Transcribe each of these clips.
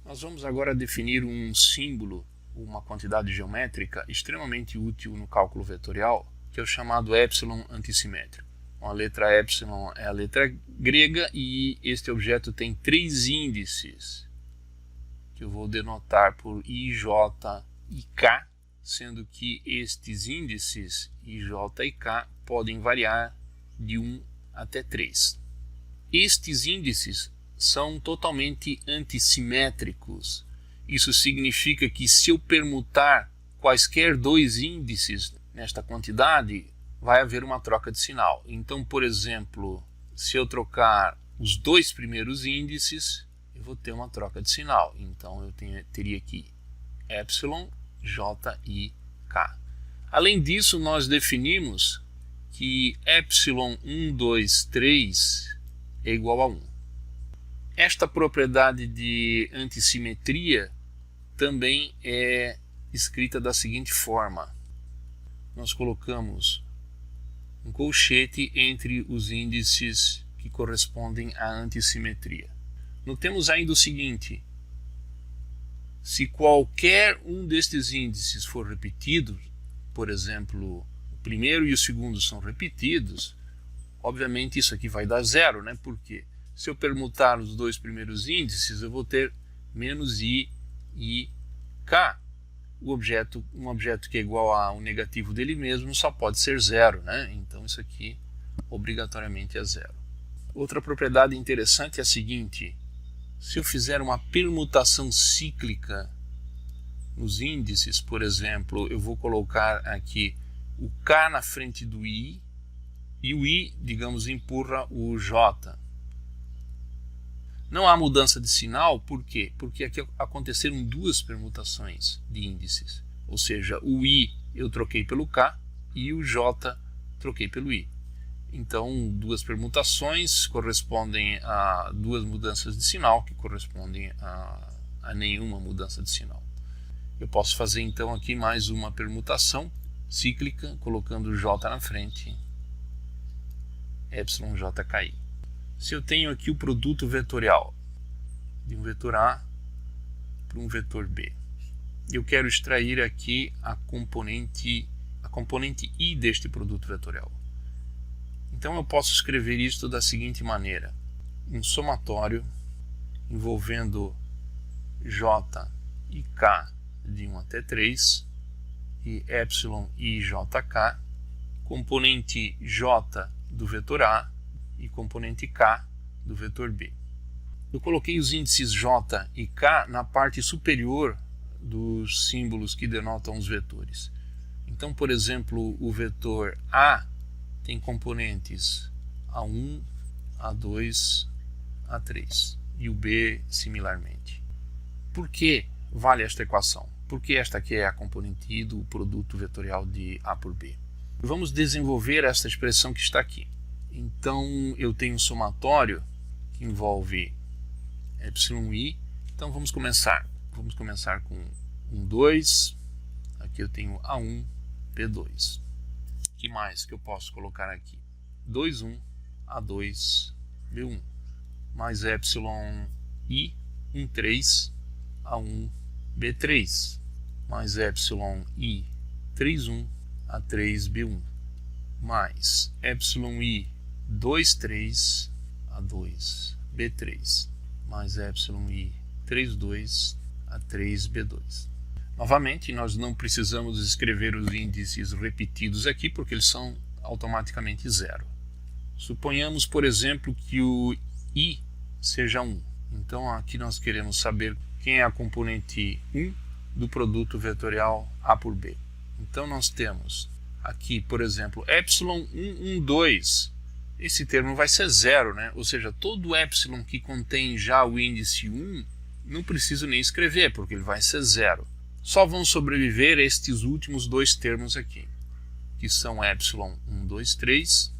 Nós vamos agora definir um símbolo, uma quantidade geométrica extremamente útil no cálculo vetorial, que é o chamado epsilon antissimétrico. A letra epsilon é a letra grega e este objeto tem 3 índices, que eu vou denotar por i, j e k, sendo que estes índices i, j e k podem variar de 1 até 3. Estes índices são totalmente antissimétricos. Isso significa que se eu permutar quaisquer 2 índices nesta quantidade, vai haver uma troca de sinal. Então, por exemplo, se eu trocar os 2 primeiros índices, eu vou ter uma troca de sinal. Então, eu teria aqui epsilon, j e k. Além disso, nós definimos que epsilon 1, 2, 3 é igual a 1. Esta propriedade de antissimetria também é escrita da seguinte forma. Nós colocamos um colchete entre os índices que correspondem à antissimetria. Notemos ainda o seguinte: se qualquer um destes índices for repetido, por exemplo, o primeiro e o segundo são repetidos, obviamente isso aqui vai dar 0, né? Por quê? Se eu permutar os 2 primeiros índices, eu vou ter menos i e k. Um objeto que é igual a um negativo dele mesmo só pode ser 0, né? Então isso aqui obrigatoriamente é 0. Outra propriedade interessante é a seguinte: se eu fizer uma permutação cíclica nos índices, por exemplo, eu vou colocar aqui o k na frente do i, e o i, digamos, empurra o j. Não há mudança de sinal, por quê? Porque aqui aconteceram 2 permutações de índices. Ou seja, o i eu troquei pelo k e o j troquei pelo i. Então, 2 permutações correspondem a 2 mudanças de sinal, que correspondem a nenhuma mudança de sinal. Eu posso fazer então aqui mais uma permutação cíclica, colocando o j na frente, epsilon jki. Se eu tenho aqui o produto vetorial de um vetor A para um vetor B, eu quero extrair aqui a componente I deste produto vetorial. Então eu posso escrever isto da seguinte maneira: um somatório envolvendo j e k de 1 até 3 e epsilon i jk, componente j do vetor A e componente k do vetor B. Eu coloquei os índices j e k na parte superior dos símbolos que denotam os vetores. Então, por exemplo, o vetor A tem componentes A1, A2, A3 e o B similarmente. Por que vale esta equação? Porque esta aqui é a componente I do produto vetorial de A por B. Vamos desenvolver esta expressão que está aqui. Então, eu tenho um somatório que envolve epsilon i. Então, vamos começar com 1, 2. Aqui eu tenho A1, B2. O que mais que eu posso colocar aqui? 2, 1, A2, B1. Mais epsilon i, 1, 3, A1, B3. Mais epsilon i, 3, 1, A3, B1. Mais epsilon i, 2, 3, A2, B3, mais epsilon i, 3, 2, A3, B2. Novamente, nós não precisamos escrever os índices repetidos aqui, porque eles são automaticamente 0. Suponhamos, por exemplo, que o i seja 1. Então, aqui nós queremos saber quem é a componente 1 do produto vetorial A por B. Então, nós temos aqui, por exemplo, epsilon 1, 1, 2. Esse termo vai ser 0, né? Ou seja, todo epsilon que contém já o índice 1, não preciso nem escrever, porque ele vai ser 0. Só vão sobreviver estes últimos 2 termos aqui, que são epsilon 1, 2, 3,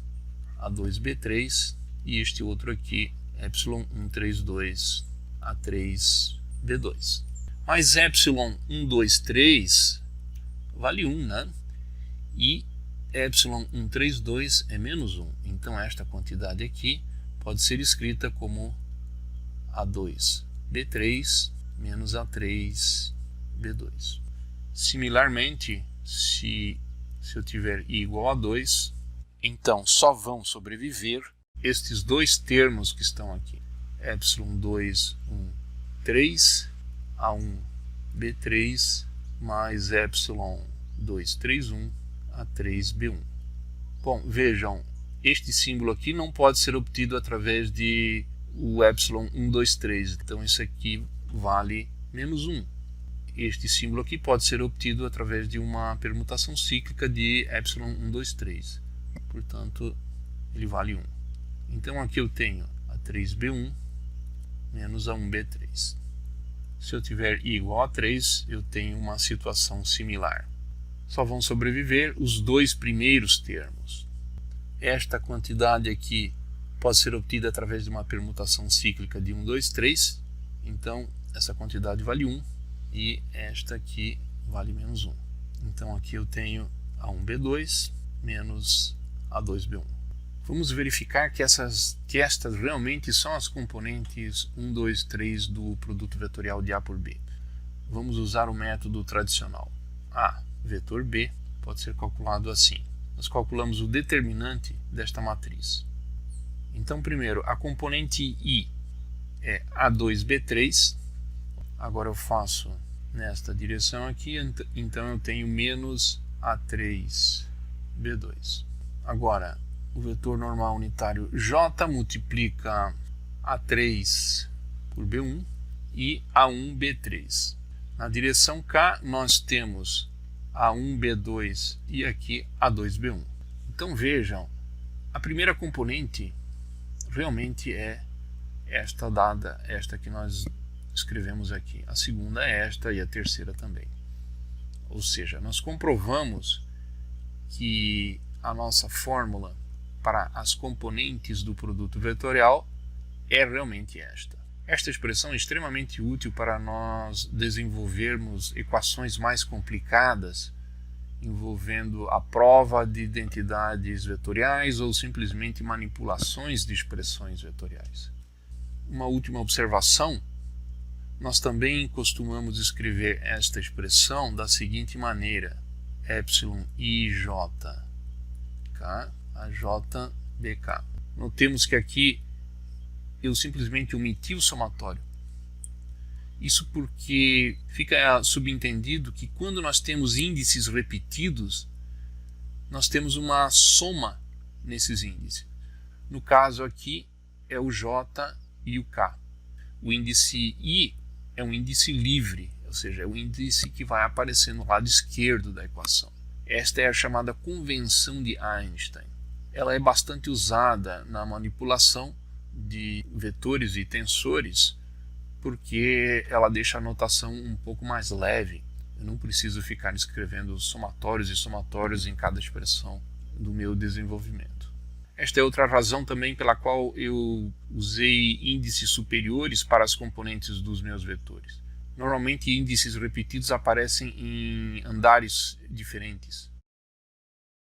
A2, B3, e este outro aqui, epsilon 1, 3, 2, A3, B2. Mas epsilon 1, 2, 3 vale 1, né? E epsilon 1, 3, 2 é menos 1. Então esta quantidade aqui pode ser escrita como A2, B3 menos A3, B2. Similarmente, se eu tiver I igual a 2, então só vão sobreviver estes dois termos que estão aqui. ε2, 1, 3, A1, B3, mais ε2, 3, 1, A3, B1. Bom, vejam, este símbolo aqui não pode ser obtido através de o ε1, 2, 3. Então isso aqui vale menos 1. Este símbolo aqui pode ser obtido através de uma permutação cíclica de ε1, 2, 3. Portanto, ele vale 1. Então aqui eu tenho A3B1 menos A1B3. Se eu tiver I igual a 3, eu tenho uma situação similar. Só vão sobreviver os dois primeiros termos. Esta quantidade aqui pode ser obtida através de uma permutação cíclica de 1, 2, 3. Então, essa quantidade vale 1 e esta aqui vale menos 1. Então, aqui eu tenho A1B2 menos A2B1. Vamos verificar que estas realmente são as componentes 1, 2, 3 do produto vetorial de A por B. Vamos usar o método tradicional. A vetor B pode ser calculado assim. Nós calculamos o determinante desta matriz. Então, primeiro, a componente I é A2B3. Agora eu faço nesta direção aqui, então eu tenho menos A3B2. Agora, o vetor normal unitário J multiplica A3 por B1 e A1B3. Na direção K, nós temos A1B2 e aqui A2B1. Então vejam, a primeira componente realmente é esta dada, esta que nós escrevemos aqui. A segunda é esta e a terceira também. Ou seja, nós comprovamos que a nossa fórmula para as componentes do produto vetorial é realmente esta. Esta expressão é extremamente útil para nós desenvolvermos equações mais complicadas, envolvendo a prova de identidades vetoriais ou simplesmente manipulações de expressões vetoriais. Uma última observação: nós também costumamos escrever esta expressão da seguinte maneira: εij k a j bk. Notemos que aqui eu simplesmente omiti o somatório. Isso porque fica subentendido que quando nós temos índices repetidos, nós temos uma soma nesses índices. No caso aqui é o J e o K. O índice I é um índice livre, ou seja, é o índice que vai aparecer no lado esquerdo da equação. Esta é a chamada convenção de Einstein. Ela é bastante usada na manipulação de vetores e tensores, porque ela deixa a notação um pouco mais leve. Eu não preciso ficar escrevendo somatórios e somatórios em cada expressão do meu desenvolvimento. Esta é outra razão também pela qual eu usei índices superiores para as componentes dos meus vetores. Normalmente índices repetidos aparecem em andares diferentes.